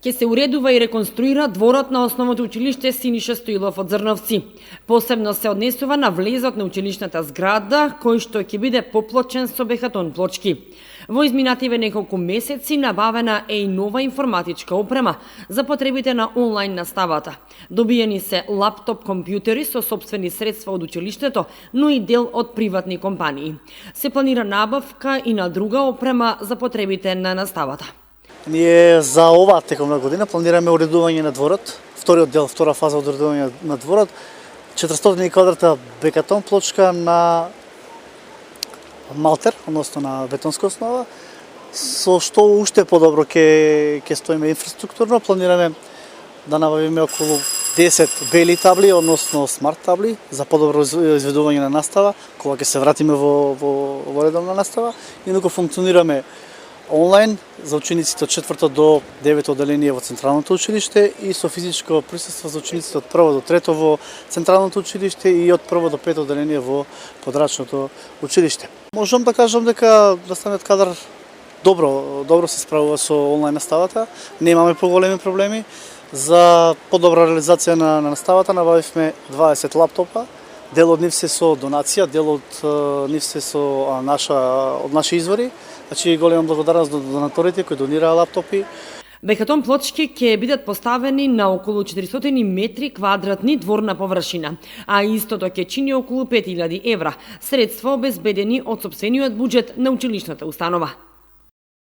Ќе се уредува и реконструира дворот на основното училиште Синиша Стоилов од Зрновци. Посебно се однесува на влезот на училишната зграда, кој што ќе биде поплочен со бехатон плочки. Во изминативе неколку месеци набавена е и нова информатичка опрема за потребите на онлайн наставата. Добиени се лаптоп компјутери со собствени средства од училиштето, но и дел од приватни компании. Се планира набавка и на друга опрема за потребите на наставата. Ние за оваа текомна година планираме уредување на дворот, вториот дел, втора фаза од уредување на дворот, 400 квадрата бекатон плочка на малтер, односно на бетонска основа, со што уште подобро ќе стоиме инфраструктурно. Планираме да набавиме околу 10 бели табли, односно смарт табли, за подобро изведување на настава, кога ќе се вратиме во редовна настава. Инаку функционираме онлайн за учениците од 4 до 9 одделение во Централното училиште и со физичко присуство за учениците од 1 до 3 во Централното училиште и од 1 до 5 одделение во Подрачното училиште. Можам да кажам дека наставниот кадар добро се справува со онлайн наставата. Немаме поголеми проблеми. За подобра реализација на наставата набавивме 20 лаптопа. Дел од нив се со донација, дел од нив се со наши извори. Значи, голема благодарност до донаторите кои донираа лаптопи. Бехатон плочки ќе бидат поставени на околу 400 метри квадратни дворна површина, а истото ќе чини околу 5000 евра, средства обезбедени од сопствениот буџет на училишната установа.